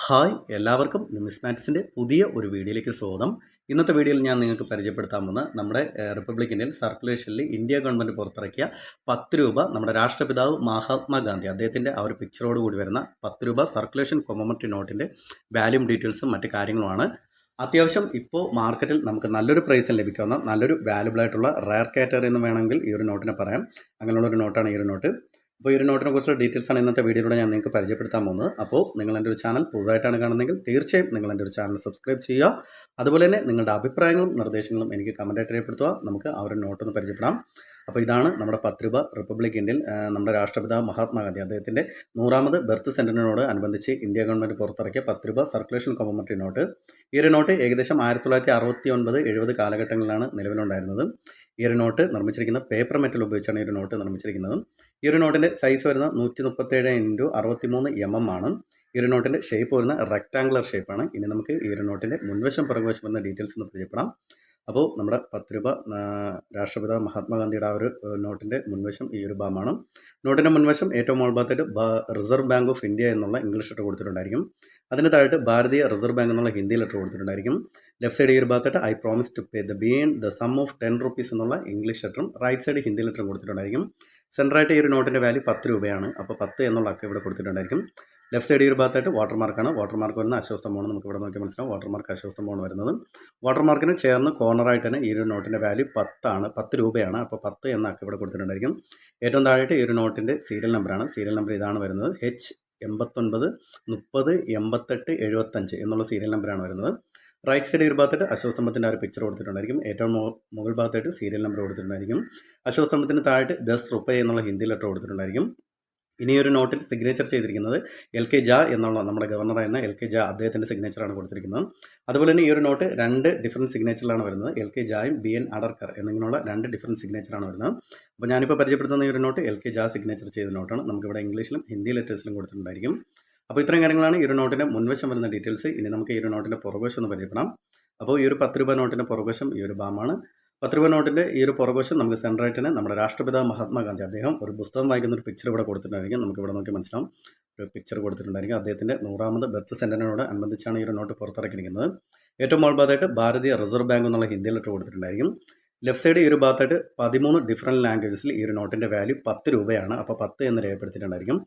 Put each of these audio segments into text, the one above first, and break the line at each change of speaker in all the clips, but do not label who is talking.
Hi എല്ലാവർക്കും ന്യൂമിസ്മാറ്റിക്സിൻ്റെ പുതിയ ഒരു വീഡിയോയിലേക്ക് സ്വാഗതം. ഇന്നത്തെ വീഡിയോയിൽ ഞാൻ നിങ്ങൾക്ക് പരിചയപ്പെടുത്താൻ പോകുന്ന നമ്മുടെ റിപ്പബ്ലിക് ഇന്ത്യൻ സർക്കുലേഷനിൽ ഇന്ത്യ ഗവൺമെൻറ് പുറത്തിറക്കിയ 10 രൂപ നമ്മുടെ രാഷ്ട്രപിതാവ് മഹാത്മാഗാന്ധി അദ്ദേഹത്തിൻ്റെ ആ ഒരു പിക്ചറോട് കൂടി വരുന്ന 10 രൂപ സർക്കുലേഷൻ കൊമമറേറ്റീവ് നോട്ടിൻ്റെ വാല്യൂം ഡീറ്റെയിൽസും മറ്റ് കാര്യങ്ങളുമാണ്. അത്യാവശ്യം ഇപ്പോൾ മാർക്കറ്റിൽ നമുക്ക് നല്ലൊരു പ്രൈസിൽ ലഭിക്കാവുന്ന നല്ലൊരു വാല്യുബിൾ ആയിട്ടുള്ള റയർ കാറ്റഗറി എന്ന് വേണമെങ്കിൽ ഈ ഒരു നോട്ടിനെ പറയാം. അങ്ങനെയുള്ളൊരു നോട്ടാണ് ഈ ഒരു നോട്ട്. അപ്പോൾ ഈ ഒരു നോട്ടിനെ കുറിച്ചുള്ള ഡീറ്റെയിൽസാണ് ഇന്നത്തെ വീഡിയോയിലൂടെ ഞാൻ നിങ്ങൾക്ക് പരിചയപ്പെടുത്താൻ പോകുന്നത്. അപ്പോൾ നിങ്ങൾ എൻ്റെ ഒരു ചാനൽ പുതുതായിട്ടാണ് കാണുന്നതെങ്കിൽ തീർച്ചയായും നിങ്ങൾ എൻ്റെ ഒരു ചാനൽ സബ്സ്ക്രൈബ് ചെയ്യുക. അതുപോലെ തന്നെ നിങ്ങളുടെ അഭിപ്രായങ്ങളും നിർദ്ദേശങ്ങളും എനിക്ക് കമൻറ്റായിട്ട് രേഖപ്പെടുത്തുക. നമുക്ക് ആ ഒരു നോട്ടൊന്ന് പരിചയപ്പെടാം. അപ്പോൾ ഇതാണ് നമ്മുടെ 10 രൂപ റിപ്പബ്ലിക് ഇന്ത്യയിൽ നമ്മുടെ രാഷ്ട്രപിതാവ് മഹാത്മാഗാന്ധി അദ്ദേഹത്തിൻ്റെ 100ാമത് ബർത്ത് സെൻറ്ററിനോട് അനുബന്ധിച്ച് ഇന്ത്യ ഗവൺമെൻറ് പുറത്തിറക്കിയ 10 രൂപ സർക്കുലേഷൻ കൊമമറേറ്റീവ് നോട്ട്. ഈ ഒരു നോട്ട് ഏകദേശം 1969-70 കാലഘട്ടങ്ങളിലാണ് നിലവിലുണ്ടായിരുന്നത്. ഈ ഒരു നോട്ട് നിർമ്മിച്ചിരിക്കുന്ന പേപ്പർ മെറ്റൽ ഉപയോഗിച്ചാണ് ഈ ഒരു നോട്ട് നിർമ്മിച്ചിരിക്കുന്നത്. ഈ ഒരു നോട്ടിൻ്റെ സൈസ് വരുന്ന 137x63 mm ആണ്. ഈ ഒരു നോട്ടിൻ്റെ ഷേപ്പ് വരുന്ന റെക്ടാങ്കുലർ ഷേപ്പാണ്. ഇനി നമുക്ക് ഈ ഒരു നോട്ടിൻ്റെ മുൻവശം പുറകുവശം വരുന്ന ഡീറ്റെയിൽസ് ഒന്ന് പരിചയപ്പെടാം. അപ്പോൾ നമ്മുടെ 10 രൂപ രാഷ്ട്രപിതാവ് മഹാത്മാഗാന്ധിയുടെ ആ ഒരു നോട്ടിൻ്റെ മുൻവശം ഈ ഒരു ഭാഗമാണ്. നോട്ടിൻ്റെ മുൻവശം ഏറ്റവും മുകൾഭാഗത്തായിട്ട് റിസർവ് ബാങ്ക് ഓഫ് ഇന്ത്യ എന്നുള്ള ഇംഗ്ലീഷ് ലെറ്റർ കൊടുത്തിട്ടുണ്ടായിരിക്കും. അതിന് താഴത്ത് ഭാരതീയ റിസർവ് ബാങ്ക് എന്നുള്ള ഹിന്ദി ലെറ്റർ കൊടുത്തിട്ടുണ്ടായിരിക്കും. ലെഫ്റ്റ് സൈഡ് ഈ ഒരു ഭാഗത്തായിട്ട് I promise to pay the sum of 10 rupees എന്നുള്ള ഇംഗ്ലീഷ് ലെറ്ററും റൈറ്റ് സൈഡ് ഹിന്ദി ലെറ്ററും കൊടുത്തിട്ടുണ്ടായിരിക്കും. സെൻറ്ററായിട്ട് ഈ ഒരു നോട്ടിൻ്റെ വാല്യൂ 10 രൂപയാണ്. അപ്പോൾ 10 എന്നുള്ള അക്ക ഇവിടെ കൊടുത്തിട്ടുണ്ടായിരിക്കും. ലെഫ്റ്റ് സൈഡ് ഈ ഒരു ഭാഗത്തായിട്ട് വാട്ടർമാർക്കാണ്. വാട്ടർമാർക്ക് വരുന്ന അശ്വസ്തമാണ്. നമുക്ക് ഇവിടെ നോക്കി മനസ്സിലാവും വാട്ടർമാർക്ക് അശ്വസ്തമാണ് വരുന്നത്. വാട്ടർമാർക്കിന് ചേർന്ന് കോർണറായിട്ട് തന്നെ ഈ ഒരു നോട്ടിൻ്റെ വാല്യൂ 10 രൂപയാണ്. അപ്പോൾ 10 എന്ന അക്ക ഇവിടെ കൊടുത്തിട്ടുണ്ടായിരിക്കും. ഏറ്റവും താഴെയായിട്ട് ഈ ഒരു നോട്ടിൻ്റെ സീരിയൽ നമ്പറാണ്. സീരിയൽ നമ്പർ ഇതാണ് വരുന്നത്. H89 30 88 75 എന്നുള്ള സീരിയൽ നമ്പറാണ് വരുന്നത്. റൈറ്റ് സൈഡ് ഈ ഒരു ഭാഗത്തായിട്ട് അശ്വസ്തംഭത്തിൻ്റെ ആ ഒരു പിക്ചർ കൊടുത്തിട്ടുണ്ടായിരിക്കും. ഏറ്റവും മുകൾ ഭാഗത്തായിട്ട് സീരിയൽ നമ്പർ കൊടുത്തിട്ടുണ്ടായിരിക്കും. അശ്വസ്തംഭത്തിന് താഴെ 10 രൂപ എന്നുള്ള ഹിന്ദി ലെറ്റർ കൊടുത്തിട്ടുണ്ടായിരിക്കും. ഇനി ഒരു നോട്ടിൽ സിഗ്നേച്ചർ ചെയ്തിരിക്കുന്നത് LK ജാ എന്നുള്ള നമ്മുടെ ഗവർണറായിരുന്ന LK ജാ അദ്ദേഹത്തിൻ്റെ സിഗ്നേച്ചറാണ് കൊടുത്തിരിക്കുന്നത്. അതുപോലെ തന്നെ ഈ ഒരു നോട്ട് 2 ഡിഫറൻറ്റ് സിഗ്നേച്ചറിലാണ് വരുന്നത്. LK ജായും BN അഡർക്കർ എന്നിങ്ങനെയുള്ള 2 ഡിഫറൻറ്റ് സിഗ്നേച്ചറാണ് വരുന്നത്. അപ്പോൾ ഞാനിപ്പോൾ പരിചയപ്പെടുത്തുന്ന ഈ ഒരു നോട്ട് LK ജാ സിഗ്നേച്ചർ ചെയ്ത നോട്ടാണ്. നമുക്കിവിടെ ഇംഗ്ലീഷിലും ഹിന്ദി ലെറ്റേഴ്സിലും കൊടുത്തിട്ടുണ്ടായിരിക്കും. അപ്പോൾ ഇത്രയും കാര്യങ്ങളാണ് ഈ ഒരു നോട്ടിൻ്റെ മുൻവശം വരുന്ന ഡീറ്റെയിൽസ്. ഇനി നമുക്ക് ഈ ഒരു നോട്ടിൻ്റെ പുറകുവശം ഒന്ന് പരിചയപ്പെടാം. അപ്പോൾ ഈ ഒരു 10 രൂപ നോട്ടിൻ്റെ പുറകുവശം ഈ ഒരു ഭാഗമാണ്. 10 രൂപ നോട്ടിൻ്റെ ഈ ഒരു പുറകുവശം നമുക്ക് സെൻറ്ററായിട്ട് തന്നെ നമ്മുടെ രാഷ്ട്രപിതാവ് മഹാത്മാഗാന്ധി അദ്ദേഹം ഒരു പുസ്തകം വായിക്കുന്ന ഒരു പിക്ചർ ഇവിടെ കൊടുത്തിട്ടുണ്ടായിരിക്കും. നമുക്ക് ഇവിടെ നോക്കി മനസ്സിലാവും ഒരു പിക്ചർ കൊടുത്തിട്ടുണ്ടായിരിക്കും. അദ്ദേഹത്തിൻ്റെ 100ാമത് ബർത്ത് സെൻറ്ററിനോട് അനുബന്ധിച്ചാണ് ഈ ഒരു നോട്ട് പുറത്തിറക്കിയിരിക്കുന്നത്. ഏറ്റവും മുകൾഭാഗത്തായിട്ട് ഭാരതീയ റിസർവ് ബാങ്ക് എന്നുള്ള ഹിന്ദി ലെറ്റർ കൊടുത്തിട്ടുണ്ടായിരിക്കും. ലെഫ്റ്റ് സൈഡ് ഈ ഒരു ഭാഗത്തായിട്ട് 13 ഡിഫറൻറ്റ് ലാംഗ്വേജസിൽ ഈ ഒരു നോട്ടിൻ്റെ വാല്യൂ 10 രൂപയാണ്. അപ്പോൾ 10 എന്ന് രേഖപ്പെടുത്തിയിട്ടുണ്ടായിരിക്കും.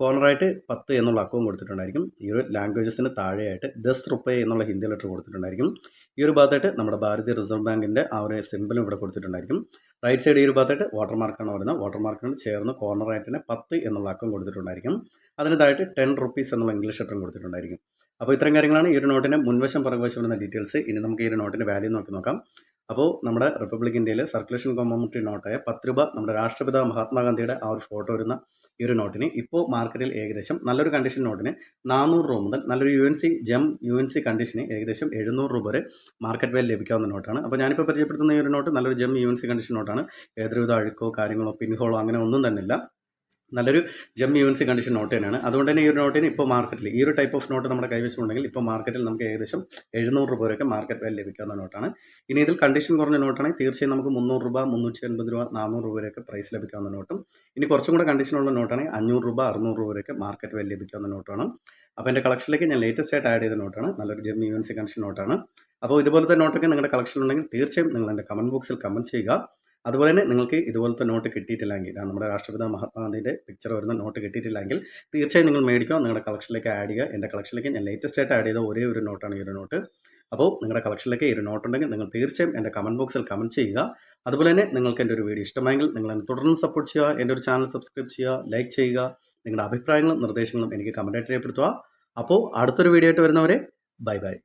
കോർണറായിട്ട് 10 എന്നുള്ള അക്കവും കൊടുത്തിട്ടുണ്ടായിരിക്കും. ഈ ഒരു ലാംഗ്വേജസിന് താഴെയായിട്ട് 10 രൂപ എന്നുള്ള ഹിന്ദി ലെറ്റർ കൊടുത്തിട്ടുണ്ടായിരിക്കും. ഈ ഒരു ഭാഗത്തായിട്ട് നമ്മുടെ ഭാരതീയ റിസർവ് ബാങ്കിൻ്റെ ആ ഒരു സിമ്പിളും ഇവിടെ കൊടുത്തിട്ടുണ്ടായിരിക്കും. റൈറ്റ് സൈഡ് ഈ ഒരു ഭാഗത്തായിട്ട് വാട്ടർമാർക്കാണ് വരുന്നത്. വാട്ടർമാർക്കിന് ചേർന്ന് കോർണറായിട്ട് തന്നെ 10 എന്നുള്ള അക്കം കൊടുത്തിട്ടുണ്ടായിരിക്കും. അതിന് താഴെ 10 rupees എന്നുള്ള ഇംഗ്ലീഷ് ലെറ്ററും കൊടുത്തിട്ടുണ്ടായിരിക്കും. അപ്പോൾ ഇത്തരം കാര്യങ്ങളാണ് ഈ ഒരു നോട്ടിൻ്റെ മുൻവശം പുറകുവശം വരുന്ന ഡീറ്റെയിൽസ്. ഇനി നമുക്ക് ഈ ഒരു നോട്ടിൻ്റെ വാല്യൂ നോക്കാം. അപ്പോൾ നമ്മുടെ റിപ്പബ്ലിക് ഇന്ത്യയിലെ സർക്കുലേഷൻ കൊമമറേറ്റീവ് നോട്ടായ 10 രൂപ നമ്മുടെ രാഷ്ട്രപിതാവ് മഹാത്മാഗാന്ധിയുടെ ആ ഒരു ഫോട്ടോ വരുന്ന ഈ ഒരു നോട്ടിന് ഇപ്പോൾ മാർക്കറ്റിൽ ഏകദേശം നല്ലൊരു കണ്ടീഷൻ നോട്ടിന് 400 രൂപ മുതൽ നല്ലൊരു UNC കണ്ടീഷന് ഏകദേശം 700 രൂപ വരെ മാർക്കറ്റ് വാല്യൂ ലഭിക്കാവുന്ന നോട്ടാണ്. അപ്പോൾ ഞാനിപ്പോൾ പരിചയപ്പെടുത്തുന്ന ഈ ഒരു നോട്ട് നല്ലൊരു UNC കണ്ടീഷൻ നോട്ടാണ്. ഏതൊരുവിധ അഴുക്കോ കാര്യങ്ങളോ പിൻഹോളോ അങ്ങനെ ഒന്നും തന്നെ ഇല്ല. നല്ലൊരു UNC കണ്ടീഷൻ നോട്ട് തന്നെയാണ്. അതുകൊണ്ട് തന്നെ ഈ ഒരു നോട്ടിന് ഇപ്പോൾ മാർക്കറ്റിൽ ഈ ഒരു ടൈപ്പ് ഓഫ് നോട്ട് നമ്മുടെ കൈവശമുണ്ടെങ്കിൽ ഇപ്പോൾ മാർക്കറ്റിൽ നമുക്ക് ഏകദേശം 700 രൂപ വരെയൊക്കെ മാർക്കറ്റ് വാല്യൂ ലഭിക്കാവുന്ന നോട്ടാണ്. ഇനി ഇതിൽ കണ്ടീഷൻ കുറഞ്ഞ നോട്ടാണെങ്കിൽ തീർച്ചയായും നമുക്ക് 300 രൂപ 350 രൂപ 400 രൂപ വരെയൊക്കെ പ്രൈസ് ലഭിക്കാവുന്ന നോട്ടും ഇനി കുറച്ചും കൂടെ കണ്ടീഷനുള്ള നോട്ടാണെങ്കിൽ 500 രൂപ 600 രൂപ വരെയൊക്കെ മാർക്കറ്റ് വാല്യൂ ലഭിക്കാവുന്ന നോട്ടാണ്. അപ്പോൾ എൻ്റെ കളക്ഷനിലേക്ക് ഞാൻ ലേറ്റസ്റ്റ് ആയിട്ട് ആഡ് ചെയ്ത നോട്ടാണ്. നല്ലൊരു UNC കണ്ടീഷൻ നോട്ടാണ്. അപ്പോൾ ഇതുപോലത്തെ നോട്ടൊക്കെ നിങ്ങളുടെ കളക്ഷനിലുണ്ടെങ്കിൽ തീർച്ചയായും നിങ്ങൾ എൻ്റെ കമൻറ്റ് ബോക്സിൽ കമൻറ്റ് ചെയ്യുക. അതുപോലെ തന്നെ നിങ്ങൾക്ക് ഇതുപോലത്തെ നോട്ട് കിട്ടിയിട്ടില്ലെങ്കിൽ നമ്മുടെ രാഷ്ട്രപിതാവ് മഹാത്മാഗാന്ധിയുടെ പിക്ചർ വരുന്ന നോട്ട് കിട്ടിയിട്ടില്ലെങ്കിൽ തീർച്ചയായും നിങ്ങൾ മേടിക്കുക, നിങ്ങളുടെ കളക്ഷനിലേക്ക് ആഡ് ചെയ്യുക. എൻ്റെ കളക്ഷനിലേക്ക് ഞാൻ ലേറ്റസ്റ്റ് ആയിട്ട് ആഡ് ചെയ്ത ഒരേ ഒരു നോട്ടാണ് ഈ ഒരു നോട്ട്. അപ്പോൾ നിങ്ങളുടെ കളക്ഷനിലേക്ക് ഈ ഒരു നോട്ട് ഉണ്ടെങ്കിൽ നിങ്ങൾ തീർച്ചയായും എൻ്റെ കമൻറ്റ് ബോക്സിൽ കമൻറ്റ് ചെയ്യുക. അതുപോലെ തന്നെ നിങ്ങൾക്ക് എൻ്റെ ഒരു വീഡിയോ ഇഷ്ടമായെങ്കിൽ നിങ്ങൾ എന്നെ തുടർന്ന് സപ്പോർട്ട് ചെയ്യുക. എൻ്റെ ഒരു ചാനൽ സബ്സ്ക്രൈബ് ചെയ്യുക, ലൈക്ക് ചെയ്യുക. നിങ്ങളുടെ അഭിപ്രായങ്ങളും നിർദ്ദേശങ്ങളും എനിക്ക് കമൻറ്റായിട്ട് രേഖപ്പെടുത്തുക. അപ്പോൾ അടുത്തൊരു വീഡിയോ ആയിട്ട് വരുന്നവരെ ബൈ.